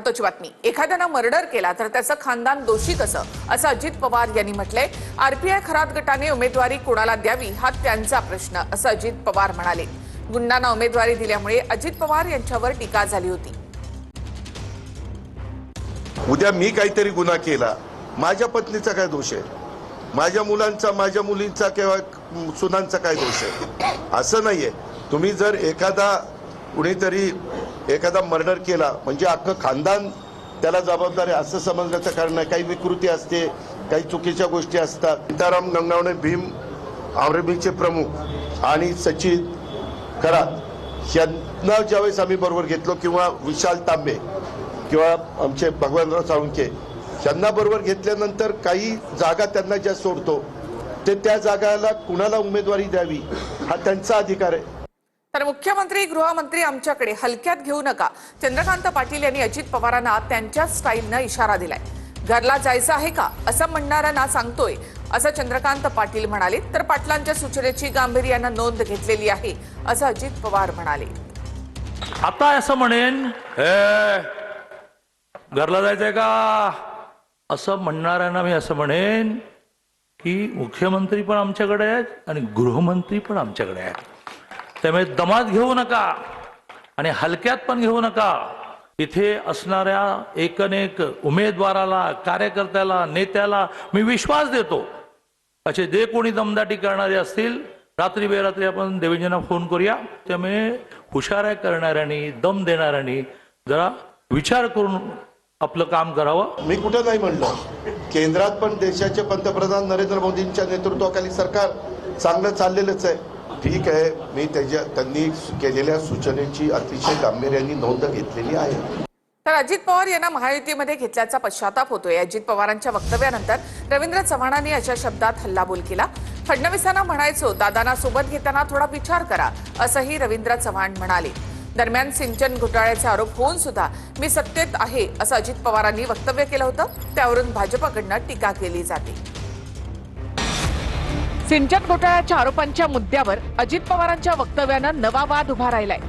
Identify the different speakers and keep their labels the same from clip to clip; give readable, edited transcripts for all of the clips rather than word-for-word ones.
Speaker 1: महत्त्वाची बातमी. एखाद्यानं मर्डर केला तर त्याचं खानदान दोषी कसं, असं अजित पवार यांनी म्हटलंय. आरपीआय खरात गटाने उमेदवारी कोणाला द्यावी हा त्यांचा प्रश्न, असं अजित पवार म्हणाले. गुंडांना उमेदवारी दिल्यामुळे अजित पवार यांच्यावर टीका झाली होती.
Speaker 2: उद्या मी काहीतरी गुन्हा केला, माझ्या पत्नीचा काय दोष आहे, माझ्या मुलांचा माझ्या मुलींचा किंवा सुनांचा काय दोष आहे, असं नाहीये. तुम्ही जर कुणीतरी एखादा मर्डर केला म्हणजे अख्खं खानदान त्याला जबाबदार आहे असं समजण्याचं कारण नाही. काही विकृती असते, काही चुकीच्या गोष्टी असतात. सीताराम गंगावणे, भीम आर्मीचे प्रमुख आणि सचिन खरात यांना ज्यावेळेस आम्ही बरोबर घेतलो, किंवा विशाल तांबे किंवा आमचे भगवानराव साळुंखे यांना बरोबर घेतल्यानंतर काही जागा त्यांना ज्या सोडतो ते त्या जागाला कुणाला उमेदवारी द्यावी हा त्यांचा अधिकार आहे.
Speaker 1: तर मुख्यमंत्री गृहमंत्री आमच्याकडे हलक्यात घेऊ नका, चंद्रकांत पाटील यांनी अजित पवारांना त्यांच्या स्टाईलनं इशारा दिलाय. घरला जायचं आहे का असं म्हणणाऱ्यांना सांगतोय, असं चंद्रकांत पाटील म्हणाले. तर पाटलांच्या सूचनेची गांभीर्यानं नोंद घेतलेली आहे, असं अजित पवार म्हणाले.
Speaker 3: आता असं म्हणेन, घरला जायचंय का असं म्हणणाऱ्यांना मी असं म्हणेन की मुख्यमंत्री पण आमच्याकडे आहेत आणि गृहमंत्री पण आमच्याकडे आहेत. त्यामुळे दमात घेऊ नका आणि हलक्यात पण घेऊ नका. इथे असणाऱ्या एकनेक उमेदवाराला, कार्यकर्त्याला, नेत्याला मी विश्वास देतो. असे जे कोणी दमदाटी करणारे असतील, रात्री बेरात्री आपण देवेंद्रना फोन करूया. त्यामुळे हुशाऱ्या करणाऱ्यांनी, दम देणाऱ्यांनी जरा विचार करून आपलं काम करावं.
Speaker 2: मी कुठं नाही म्हणलं, केंद्रात पण देशाचे पंतप्रधान नरेंद्र मोदींच्या नेतृत्वाखाली सरकार चांगलं चाललेलंच आहे. ठीक आहे, मी त्यांनी केलेल्या सूचनेची अतिशय गांभीर्याने नोंद घेतलेली आहे.
Speaker 1: तर अजित पवार यांना महायुतीमध्ये घेतल्याचा पश्चाताप होतोय. अजित पवारांच्या वक्तव्यानंतर रवींद्र चव्हाणांनी अशा शब्दात हल्लाबोल केला. फडणवीसांना म्हणायचो, दादांना सोबत घेताना थोडा विचार करा, असंही रवींद्र चव्हाण म्हणाले. दरम्यान सिंचन घोटाळ्याचे आरोप होऊन सुद्धा मी सत्तेत आहे असं अजित पवारांनी वक्तव्य केलं होतं. त्यावरून भाजपकडनं टीका केली जाते. सिंचन घोटाळ्याच्या आरोपांच्या मुद्द्यावर अजित पवारांच्या वक्तव्यानं नवा वाद उभा राहिलाय.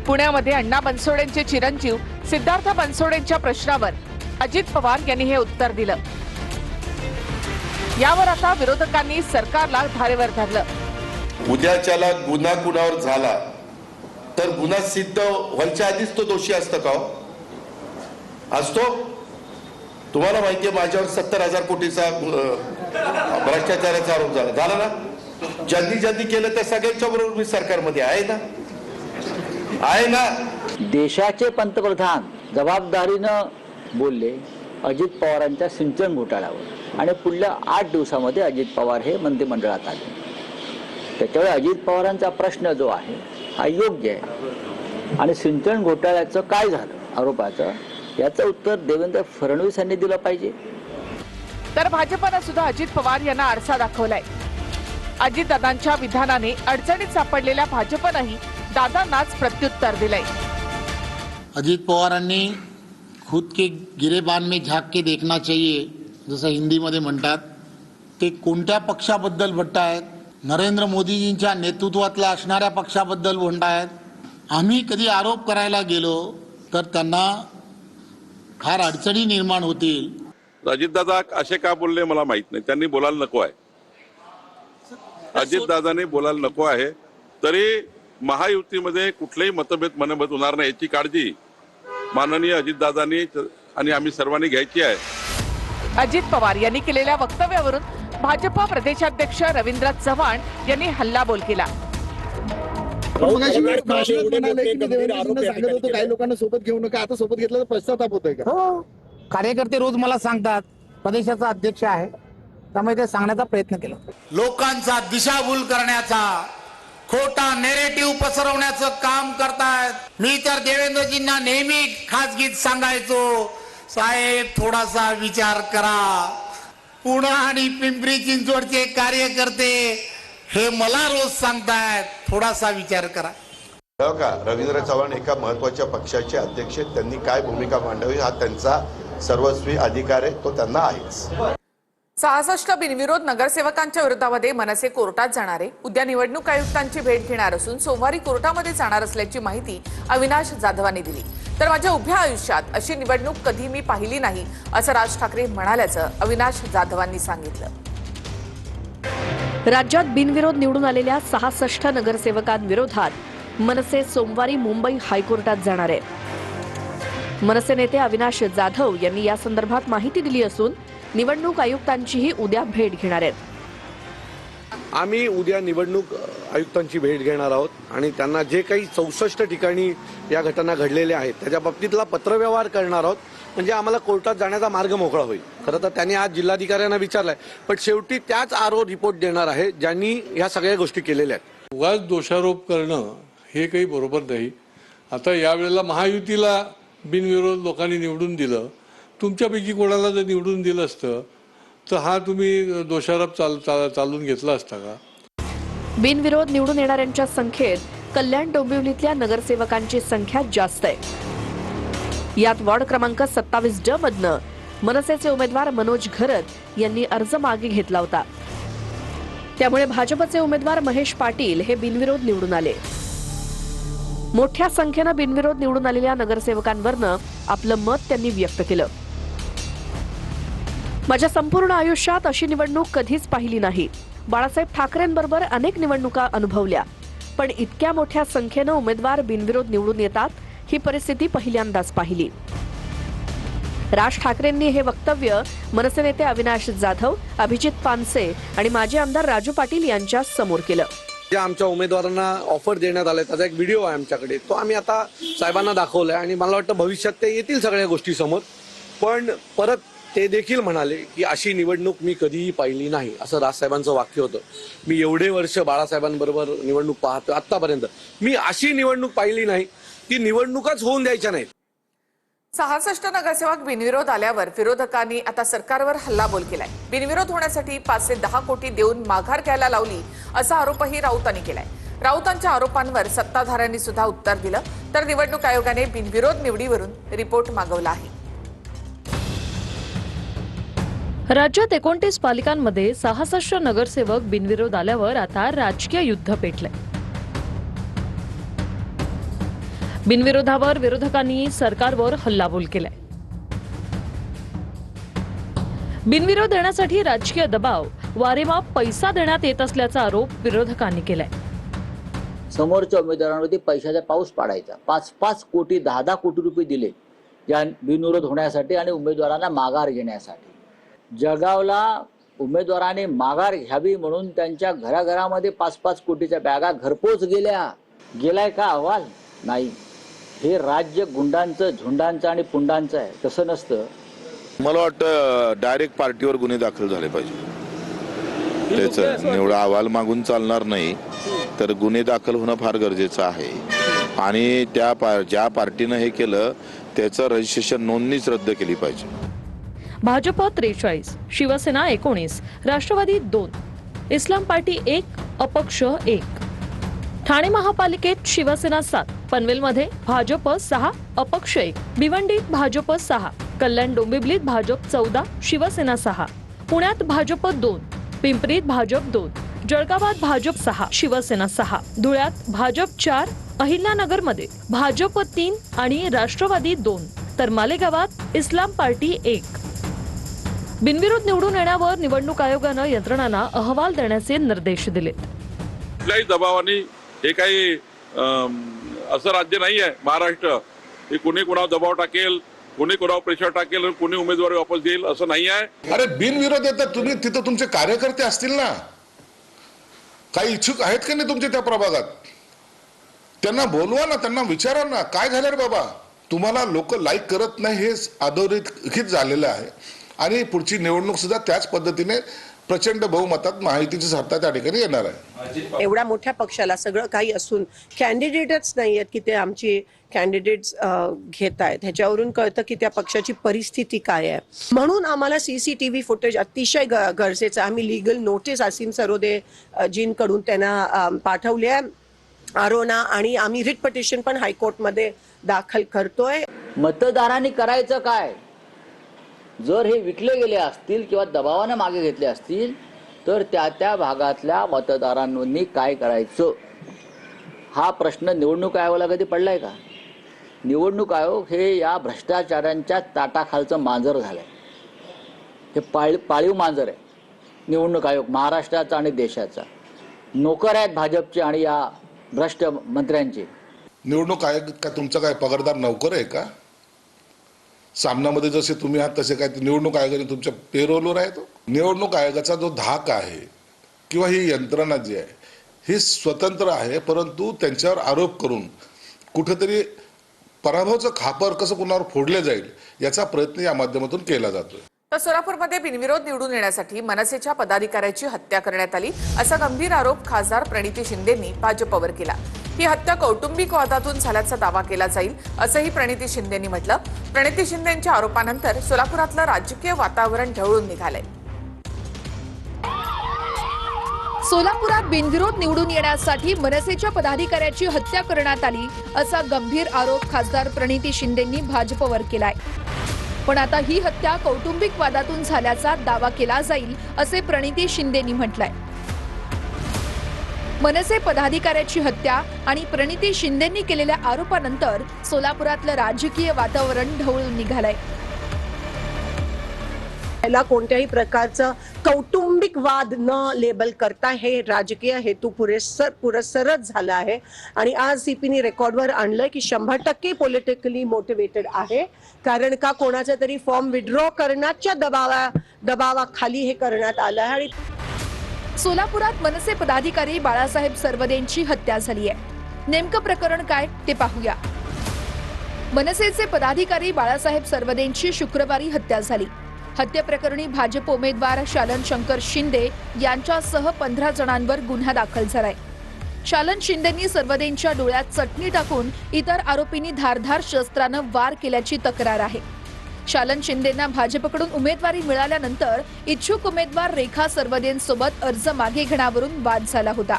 Speaker 1: पुण्यामध्ये अण्णा बनसोडेंचे चिरंजीव सिद्धार्थ बनसोडेंच्या प्रश्नावर अजित पवार यांनी हे उत्तर दिलं. यावर आता विरोधकांनी सरकारला धारेवर धरलं.
Speaker 2: उद्याच्याला गुन्हा कुणावर झाला तर गुन्हा सिद्ध व्हायच्या आधीच तो दोषी असतो का? असतो. तुम्हाला माहितीये माझ्यावर 70,000 कोटीचा भ्रष्टाचाराचा आरोप झाला ना. ज्यांनी केलं त्या सगळ्यांच्या बरोबर मी सरकारमध्ये आहे ना.
Speaker 4: देशाचे पंतप्रधान जबाबदारीनं बोलले अजित पवारांच्या सिंचन घोटाळ्यावर आणि पुढल्या 8 दिवसामध्ये अजित पवार हे मंत्रिमंडळात आले. त्याच्यामुळे अजित पवारांचा प्रश्न जो आहे हा योग्य आहे. आणि सिंचन घोटाळ्याचं काय झालं आरोपाचं, याचं उत्तर देवेंद्र फडणवीस यांनी दिलं पाहिजे.
Speaker 1: तर भाजपनं सुद्धा अजित पवार यांना आरसा दाखवलाय. अजितदादांच्या विधानाने अडचणीत सापडलेल्या भाजपनंही दादांनाच प्रत्युत्तर दिलंय.
Speaker 5: अजित पवारांनी खुद के गिरेबान में झांक के देखना चाहिए, जसं हिंदीमध्ये म्हणतात. ते कोणत्या पक्षाबद्दल म्हणतायत? नरेंद्र मोदीजींच्या नेतृत्वातल्या असणाऱ्या पक्षाबद्दल म्हणतायत. आम्ही कधी आरोप करायला गेलो तर त्यांना फार अडचणी निर्माण होतील.
Speaker 6: अजितदादा असे का बोलले मला माहित नाही. त्यांनी बोलायला नको आहे. अजितदादांनी बोलायला नको आहे. तरी महायुतीमध्ये कुठलेही मतभेद मनभेद होणार नाही याची काळजी माननीय अजितदादांनी आणि आम्ही सर्वांनी घ्यायची आहे.
Speaker 1: अजित पवार यांनी केलेल्या वक्तव्यावरून भाजप प्रदेशाध्यक्ष रवींद्र चव्हाण यांनी हल्लाबोल केला.
Speaker 7: काही लोकांना सोबत घेऊ नका, आता सोबत घेतलं तर पश्चाताप होतोय का?
Speaker 8: हो, कार्यकर्ते रोज मला सांगतात, प्रदेशाचा अध्यक्ष आहे त्यामुळे ते सांगण्याचा प्रयत्न केला.
Speaker 5: लोकांचा दिशाभूल करण्याचा, खोटा नेरेटिव्ह पसरवण्याचं काम करतायत. मी तर देवेंद्रजींना नेहमी खासगीत सांगायचो, साहेब थोडासा विचार करा. पुणे आणि पिंपरी चिंचवडचे कार्यकर्ते हे मला रोज सांगतायत, थोडासा विचार करा.
Speaker 2: का रवींद्र चव्हाण एका महत्वाच्या पक्षाचे अध्यक्ष आहेत, त्यांनी काय भूमिका मांडावी हा त्यांचा सर्वस्वी अधिकार आहे, तो त्यांना आहेच.
Speaker 1: 66 बिनविरोध नगरसेवकांच्या विरोधामध्ये मनसे कोर्टात जाणार आहे. उद्या निवडणूक आयुक्तांची भेट घेणार असून सोमवारी कोर्टामध्ये जाणार असल्याची माहिती अविनाश जाधवांनी दिली. तर माझ्या उभ्या आयुष्यात अशी निवडणूक कधी मी पाहिली नाही असं राज ठाकरे म्हणाल्याचं अविनाश जाधवांनी सांगितलं.
Speaker 9: राज्यात बिनविरोध निवडून आलेल्या 66 नगरसेवकांविरोधात मनसे सोमवारी मुंबई हायकोर्टात जाणार आहे. मनसे नेते अविनाश जाधव यांनी या संदर्भात माहिती दिली असून निवडणूक आयुक्तांचीही उद्या भेट घेणार आहेत.
Speaker 10: आम्ही उद्या निवडणूक आयुक्तांची भेट घेणार आहोत आणि त्यांना जे काही 64 ठिकाणी या घटना घडलेल्या आहेत त्याच्या बाबतीतला पत्रव्यवहार करणार आहोत, म्हणजे आम्हाला कोर्टात जाण्याचा मार्ग मोकळा होईल. खरं तर त्यांनी आज जिल्हाधिकाऱ्यांना विचारलंय, पण शेवटी त्याच आरओ रिपोर्ट देणार आहे ज्यांनी ह्या सगळ्या गोष्टी केलेल्या आहेत.
Speaker 11: उगाच दोषारोप करणं हे काही बरोबर नाही. आता यावेळेला महायुतीला बिनविरोध लोकांनी निवडून दिलं, तुमच्यापैकी कोणाला जर निवडून दिलं असतं तर हा तुम्ही दोषारोप चालून घेतला असता का?
Speaker 9: बिनविरोध निवडून येणाऱ्यांच्या संख्येत कल्याण डोंबिवलीतल्या नगरसेवकांची संख्या जास्त आहे. यात वॉर्ड क्रमांक 27D मधनं मनसेचे उमेदवार मनोज घरत यांनी अर्ज मागे घेतला होता. त्यामुळे भाजपचे उमेदवार महेश पाटील हे बिनविरोध निवडून आले. मोठ्या संख्येनं बिनविरोध निवडून आलेल्या नगरसेवकांवरनं आपलं मत त्यांनी व्यक्त केलं. माझ्या संपूर्ण आयुष्यात अशी निवडणूक कधीच पाहिली नाही. बाळासाहेब ठाकरेंबरोबर अनेक निवडणुका अनुभवल्या, पण इतक्या मोठ्या संख्येनं उमेदवार बिनविरोध निवडून येतात ही परिस्थिती पहिल्यांदाच पाहिली. राज ठाकरेंनी हे वक्तव्य मनसे नेते अविनाश जाधव, अभिजित पानसे आणि माजी आमदार राजू पाटील यांच्या समोर केलं.
Speaker 10: ज्या आमच्या उमेदवारांना ऑफर देण्यात आलाय त्याचा एक व्हिडिओ आहे आमच्याकडे, तो आम्ही आता साहेबांना दाखवलाय आणि मला वाटतं भविष्यात ते येतील सगळ्या गोष्टी समोर. पण परत ते देखील म्हणाले की अशी निवडणूक मी कधीही पाहिली नाही, असं राजसाहेबांचं वाक्य होतं. मी एवढे वर्ष बाळासाहेबांबरोबर निवडणूक पाहतो आतापर्यंत, मी अशी निवडणूक पाहिली नाही, ती निवडणुकाच होऊन द्यायच्या नाहीत.
Speaker 1: 66 नगरसेवक बिनविरोध आल्यावर विरोधकांनी आता सरकारवर हल्लाबोल केलाय. बिनविरोध होण्यासाठी 5 ते 10 कोटी देऊन माघार घ्यायला लावली असा आरोपही राऊतांनी केलाय. राऊतांच्या आरोपांवर सत्ताधाऱ्यांनी सुद्धा उत्तर दिलं, तर निवडणूक आयोगाने बिनविरोध निवडीवरून रिपोर्ट मागवला आहे.
Speaker 9: राज्यात 29 पालिकांमध्ये 66 नगरसेवक बिनविरोध आल्यावर आता राजकीय युद्ध पेटलंय. बिनविरोधावर विरोधकांनी सरकारवर हल्लाबोल केलाय. बिनविरोध देण्यासाठी राजकीय दबाव, वारेमाप पैसा देण्यात येत असल्याचा आरोप विरोधकांनी केलाय.
Speaker 4: समोरच्या उमेदवारांवरती पैशाचा पाऊस पाडायचा. 5-5 कोटी 10-10 कोटी रुपये दिले या बिनविरोध होण्यासाठी आणि उमेदवारांना माघार घेण्यासाठी. जळगावला उमेदवाराने माघार घ्यावी म्हणून त्यांच्या घराघरामध्ये 5-5 कोटीच्या बॅगा घरपोच गेलाय का अहवाल? नाही. हे राज्य गुंडांचं, झुंडांचं आणि पुंडांचं आहे. तसं नसतं.
Speaker 12: मला वाटतं डायरेक्ट पार्टीवर गुन्हे दाखल झाले पाहिजे. त्याचं एवढा अहवाल मागून चालणार नाही, तर गुन्हे दाखल होणं फार गरजेचं आहे. आणि ज्या पार्टीनं हे केलं त्याचं रजिस्ट्रेशन, नोंदणीच रद्द केली पाहिजे.
Speaker 9: भाजप 43, शिवसेना 19, राष्ट्रवादी 2, इस्लाम पार्टी 1, अपक्ष 1. ठाणे महापालिकेत शिवसेना 7, पनवेलमध्ये भाजप 6, अपक्ष 1, भिवंडीत भाजप 6, कल्याण डोंबिवलीत भाजप 14, शिवसेना 6, पुण्यात भाजप 2, पिंपरीत भाजप 2, जळगावात भाजप 6, शिवसेना 6, धुळ्यात भाजप 4, अहिल्यानगरमध्ये भाजप 3 आणि राष्ट्रवादी 2, तर मालेगावात इस्लाम पार्टी 1. बिनविरोध निवडून येण्यावर निवडणूक आयोगानं यंत्रणांना अहवाल देण्याचे निर्देश दिलेत.
Speaker 6: कुठल्याही दबावाने हे काही असं राज्य नाही आहे महाराष्ट्र, हे कोणी कोणावर दबाव टाकेल, कोणी कोणावर प्रेशर टाकेल, कोणी उमेदवारी वापस देईल असं नाही आहे.
Speaker 13: अरे बिनविरोध येतात तुम्ही, तिथं तुमचे कार्यकर्ते असतील ना, काही इच्छुक आहेत का नाही तुमच्या त्या प्रभागात, त्यांना बोलवा ना, त्यांना विचारा ना काय झालं रे बाबा, तुम्हाला लोक लाईक करत नाही हे अधोरेखित झालेलं आहे. आणि पुढची निवडणूक सुद्धा त्याच पद्धतीने प्रचंड बहुमतात महायुतीची सत्ता त्या ठिकाणी येणार आहे.
Speaker 14: एवढ्या मोठ्या पक्षाला सगळं काही असून कॅन्डिडेटच नाही आहेत की ते आमची कॅन्डिडेट्स घेत आहेत, ह्याच्यावरून कळतं की त्या पक्षाची परिस्थिती काय आहे. म्हणून आम्हाला CCTV फुटेज अतिशय गरजेचं. आम्ही लीगल नोटीस असीम सरोदे जींकडून त्यांना पाठवली आहे, आरोना, आणि आम्ही रिट पिटिशन पण हायकोर्टमध्ये दाखल करतोय.
Speaker 4: मतदारांनी करायचं काय? जर हे विकले गेले असतील किंवा दबावानं मागे घेतले असतील तर त्या भागातल्या मतदारांनी काय करायचं, हा प्रश्न निवडणूक आयोगाला कधी पडलाय का? निवडणूक आयोग हे या भ्रष्टाचारांच्या ताटाखालचं मांजर झालंय. हे पाळीव मांजर आहे निवडणूक आयोग, महाराष्ट्राचा आणि देशाचा. नोकर आहेत भाजपचे आणि या भ्रष्ट मंत्र्यांचे.
Speaker 13: निवडणूक आयोग का तुमचा काय पगारदार नोकर आहे का? सामनामध्ये जसे तुम्ही आहात तसे काय निवडणूक आयोगाने तुमच्या पेरोलवर आहे तो? निवडणूक आयोगाचा जो धाक आहे किंवा ही यंत्रणा जी आहे ही स्वतंत्र आहे, परंतु त्यांच्यावर आरोप करून कुठेतरी पराभवाचं खापर कसं कुणावर फोडले जाईल याचा प्रयत्न या माध्यमातून केला जातोय.
Speaker 1: तर सोलापूरमध्ये बिनविरोध निवडून येण्यासाठी मनसेच्या पदाधिकाऱ्याची हत्या करण्यात आली असा गंभीर आरोप खासदार प्रणिती शिंदेंनी भाजपवर केला. ही हत्या कौटुंबिक वादातून झाल्याचा दावा केला जाईल असंही प्रणिती शिंदेंनी म्हटलं. प्रणिती शिंदेंच्या आरोपानंतर सोलापुरातलं राजकीय वातावरण ढवळून निघालंय.
Speaker 9: सोलापुरात बिनविरोध निवडून येण्यासाठी मनसेच्या पदाधिकाऱ्याची हत्या करण्यात आली असा गंभीर आरोप खासदार प्रणिती शिंदेंनी भाजपवर केलाय. पण आता ही हत्या कौटुंबिक वादातून झाल्याचा दावा केला जाईल असे प्रणिती शिंदेंनी म्हटलंय. मनसे पदाधिकाऱ्याची हत्या आणि प्रणिती शिंदेंनी केलेल्या आरोपानंतर सोलापुरातलं राजकीय वातावरण ढवळून निघालंय.
Speaker 14: याला कोणत्याही प्रकारचं कौटुंबिक वाद न लेबल करता हे राजकीय हेतू पुरस्सरच झाला आहे. आणि आज सीपीनी रेकॉर्डवर आणलंय की 100% पॉलिटिकली मोटिवेटेड आहे. कारण का कोणाचा तरी फॉर्म विड्रॉ करण्याच्या दबावाखाली हे करण्यात आलं आहे. आणि
Speaker 9: सोलापुरात मनसे पदाधिकारी बाळासाहेब सरवदेंची हत्या झाली आहे. नेमकं प्रकरण काय ते पाहूया. मनसेचे पदाधिकारी बाळासाहेब सरवदेंची शुक्रवारी हत्या झाली. हत्येप्रकरणी भाजप उमेदवार शालन शंकर शिंदे यांच्यासह 15 जणांवर गुन्हा दाखल झालाय. शालन शिंदेंनी सरवदेंच्या डोळ्यात चटणी टाकून इतर आरोपींनी धारधार शस्त्रानं वार केल्याची तक्रार आहे. शालन शिंदेंना भाजपकडून उमेदवारी मिळाल्यानंतर इच्छुक उमेदवार रेखा सरवदेंसोबत अर्ज मागे घेण्यावरून वाद झाला होता.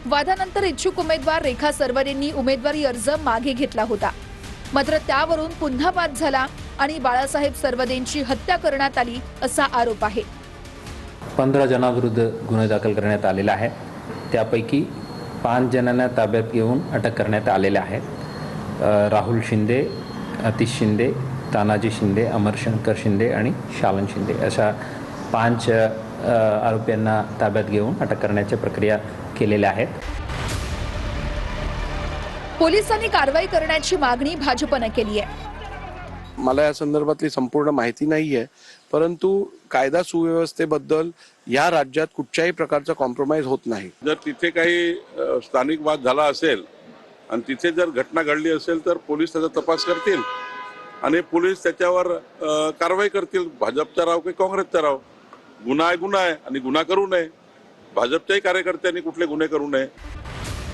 Speaker 9: वादानंतर इच्छुक उमेदवार रेखा सरवदेंनी उमेदवारी अर्ज मागे घेतला होता. मात्र त्यावरून पुन्हा वाद झाला आणि बाळासाहेब सरवदेंची हत्या करण्यात आली असा आरोप आहे.
Speaker 15: 15 जणांविरुद्ध गुन्हा दाखल करण्यात आलेला आहे. त्यापैकी 5 जणांना ताब्यात घेऊन अटक करण्यात आलेले आहे. राहुल शिंदे, अतिश शिंदे, तानाजी शिंदे, अमरशंकर शिंदे आणि शालन शिंदे अशा 5 आरोपींना ताब्यात घेऊन अटक करण्याची प्रक्रिया केलेल्या आहेत.
Speaker 9: पोलिसांनी कारवाई करण्याची मागणी भाजपने केली आहे.
Speaker 10: मला या संदर्भातली संपूर्ण माहिती नाही आहे, परंतु कायदा सुव्यवस्थेबद्दल या राज्यात कुठच्याही प्रकारचा कॉम्प्रोमाइज होत नाही.
Speaker 6: जर तिथे काही स्थानिक वाद झाला असेल आणि तिथे जर घटना घडली असेल तर पोलीस त्याचा तपास करतील आणि पोलीस त्याच्यावर कारवाई करतील. भाजपचा राव की काँग्रेसचा राव, गुन्हा आहे गुन्हा आहे आणि गुन्हा करू नये. भाजपच्याही कार्यकर्त्यांनी कुठले गुन्हे करू नये.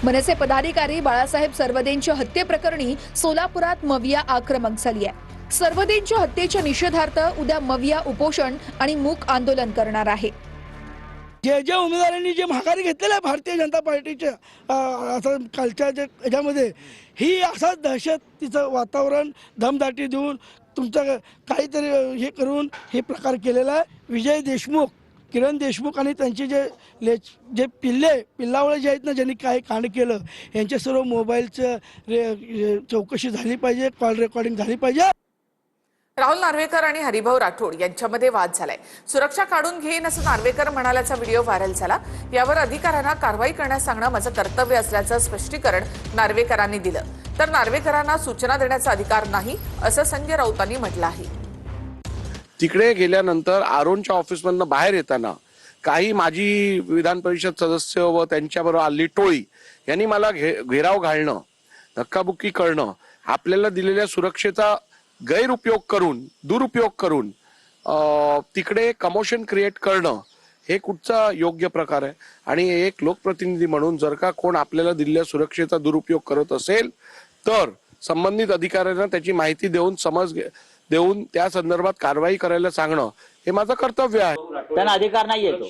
Speaker 9: मनसे पदाधिकारी बाळासाहेब सरवदेंच्या हत्येप्रकरणी सोलापुरात मविया आक्रमक झाली आहे. सरवदेंच्या हत्येच्या निषेधार्थ उद्या मविया उपोषण आणि मूक आंदोलन करणार आहे.
Speaker 16: जे उमेदवारांनी जे माघारी घेतलेलं आहे भारतीय जनता पार्टीच्या आता कालच्या याच्यामध्ये ही असा दहशतीचं वातावरण दमदाटी देऊन तुमचं काहीतरी हे करून हे प्रकार केलेला आहे. विजय देशमुख, किरण देशमुख आणि त्यांचे जे पिल्लावळे जे आहेत ना, ज्यांनी काही कांड केलं यांच्या सर्व मोबाईलचं चौकशी झाली पाहिजे, कॉल रेकॉर्डिंग झाली पाहिजे.
Speaker 1: राहुल नार्वेकर आणि हरिभाऊ राठोड यांच्यामध्ये वाद झालाय. सुरक्षा काढून घेईन असं नार्वेकर म्हणाल्याचा व्हिडिओ व्हायरल झाला. यावर अधिकाऱ्यांना कारवाई करण्यास सांगणं माझं कर्तव्य असल्याचं स्पष्टीकरण नार्वेकरांनी दिलं. तर नार्वेकरांना सूचना देण्याचा अधिकार नाही असं संजय राऊतांनी म्हटलं आहे.
Speaker 10: तिकडे गेल्यानंतर आरोनच्या ऑफिसमधनं बाहेर येताना काही माजी विधान परिषद सदस्य व त्यांच्याबरोबर आलेली टोळी यांनी मला घेराव घालणं, धक्काबुक्की करणं, आपल्याला दिलेल्या सुरक्षेचा गैरउपयोग करून, दुरुपयोग करून तिकडे कमोशन क्रिएट करणं हे कुठचा योग्य प्रकार आहे. आणि एक लोकप्रतिनिधी म्हणून जर का कोण आपल्याला दिलेल्या सुरक्षेचा दुरुपयोग करत असेल तर संबंधित अधिकाऱ्यांना त्याची माहिती देऊन समज देऊन त्या संदर्भात कारवाई करायला सांगणं हे माझं कर्तव्य आहे.
Speaker 4: त्यांना अधिकार नाही येतो.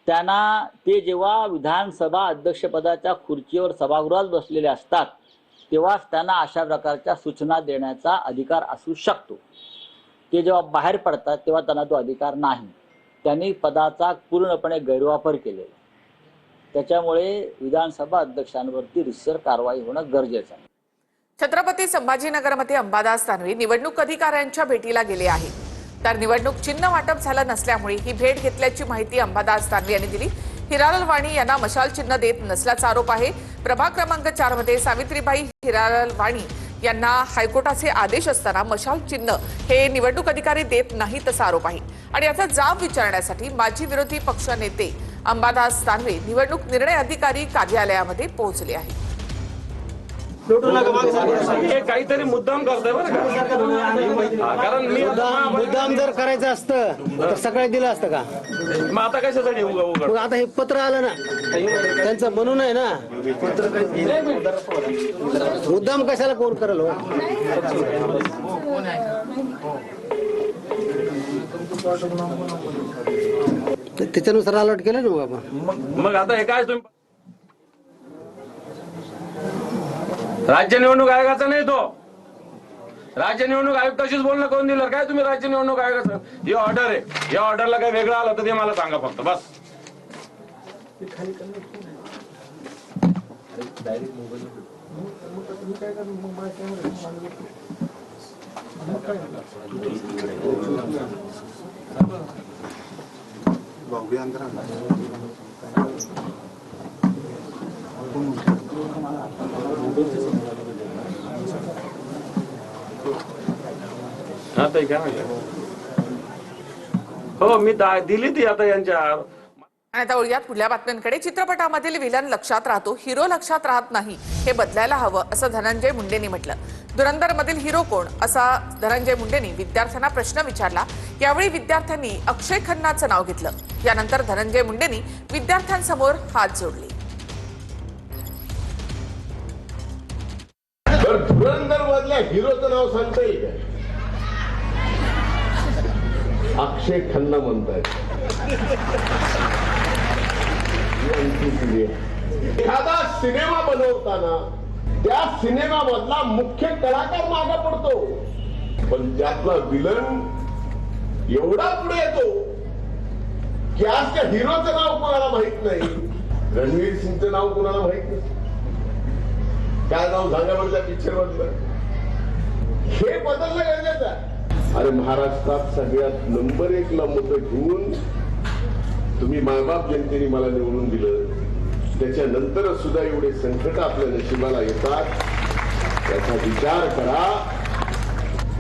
Speaker 4: त्यांना ते जेव्हा विधानसभा अध्यक्षपदाच्या खुर्चीवर सभागृहात बसलेले असतात तेव्हाच त्यांना अशा प्रकारच्या सूचना देण्याचा अधिकार असू शकतो. ते जेव्हा बाहेर पडतात तेव्हा त्यांना तो अधिकार नाही. त्यांनी पदाचा पूर्णपणे गैरवापर केलेला. त्याच्यामुळे विधानसभा अध्यक्षांवरती रितसर कारवाई होणं गरजेचं आहे.
Speaker 1: छत्रपती संभाजीनगरमध्ये अंबादास दानवे निवडणूक अधिकाऱ्यांच्या भेटीला गेले आहे. तर निवडणूक चिन्ह वाटप झालं नसल्यामुळे ही भेट घेतल्याची माहिती अंबादास दानवे यांनी दिली. हिरालाल वाणी यांना मशाल चिन्ह देत नसल्याचा आरोप आहे. प्रभाग क्रमांक 4 मध्ये सावित्रीबाई हिरालाल वाणी यांना हायकोर्टाचे आदेश असताना मशाल चिन्ह हे निवडणूक अधिकारी देत नाहीत असा आरोप आहे. आणि याचा जाब विचारण्यासाठी माजी विरोधी पक्ष नेते अंबादास दानवे निवडणूक निर्णय अधिकारी कार्यालयामध्ये पोहोचले आहेत.
Speaker 17: काहीतरी मुद्दाम करतोय बरं का, कारण मी
Speaker 8: मुद्दाम जर करायचं असतं तर सगळं दिलं असतं का?
Speaker 17: मग आता कशासाठी
Speaker 8: मग आता हे पत्र आलं ना त्यांचं म्हणून आहे ना. मुद्दाम कशाला कोण करेल हो? त्याच्यानुसार अलॉट केलं ना मग आपण.
Speaker 17: मग आता हे काय तुम्ही राज्य निवडणूक आयोगाचा नाही तो, राज्य निवडणूक आयुक्ताशीच बोलणं कोण दिलं काय तुम्ही राज्य निवडणूक आयोगाचं? ही ऑर्डर आहे, या ऑर्डरला काय वेगळं आलं तर ते मला सांगा फक्त बस. हो मी दिली ती आता यांच्या.
Speaker 1: आणि आता वळूयात पुढल्या बातम्यांकडे. चित्रपटामधील विलन लक्षात राहतो, हिरो लक्षात राहत नाही, हे बदलायला हवं असं धनंजय मुंडेंनी म्हटलं. धुरंधरमधील हिरो कोण असा धनंजय मुंडेंनी विद्यार्थ्यांना प्रश्न विचारला. यावेळी विद्यार्थ्यांनी अक्षय खन्नाचं नाव घेतलं. यानंतर धनंजय मुंडेंनी विद्यार्थ्यांसमोर हात जोडले.
Speaker 2: धुरंधर मधल्या हिरोचं नाव सांगता येईल का? अक्षय खन्ना म्हणतायत. एखादा सिनेमा बनवताना त्या सिनेमामधला मुख्य कलाकार मागे पडतो, पण त्यातला विलन एवढा पुढे येतो की आज त्या हिरोचं नाव कोणाला माहित नाही. रणवीर सिंगचं नाव कोणाला माहित नाही. काय नाव सांगा बरं त्या पिक्चर मधलं? हे बदलणं गरजेचं आहे. अरे महाराष्ट्रात सगळ्यात नंबर 1 ला मतं घेऊन तुम्ही मायबाप जनतेने मला निवडून दिलं. त्याच्यानंतर सुद्धा एवढे संकट आपल्या नशिबाला येतात, त्याचा विचार करा.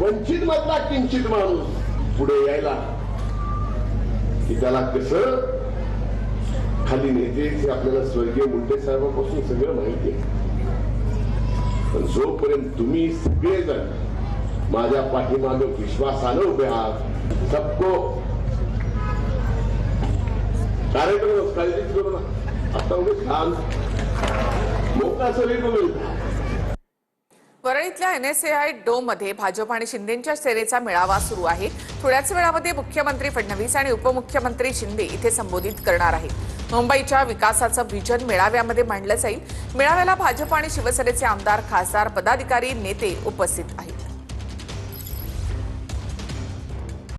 Speaker 2: वंचित मधला किंचित माणूस पुढे यायला की त्याला कसं खाली नेते हे आपल्याला स्वर्गीय मुंडे साहेबांपासून सगळं माहिती आहे. पण जोपर्यंत तुम्ही सगळेजण माझ्या पाठीमागे विश्वासानं उभे आहात, सबको कार्यक्रम काळजीच करू ना. आता उभे छान मोठा सगळी बोलू.
Speaker 1: वरळीतल्या NSAI डोम मध्ये भाजप आणि शिंदेच्या सेनेचा मेळावा सुरू आहे. थोड्याच वेळामध्ये मुख्यमंत्री फडणवीस आणि उपमुख्यमंत्री शिंदे इथे संबोधित करणार आहेत. मुंबईच्या विकासाचं व्हिजन मेळाव्यामध्ये मांडलं जाईल. मेळाव्याला भाजप आणि शिवसेनेचे आमदार, खासदार, पदाधिकारी, नेते उपस्थित आहेत.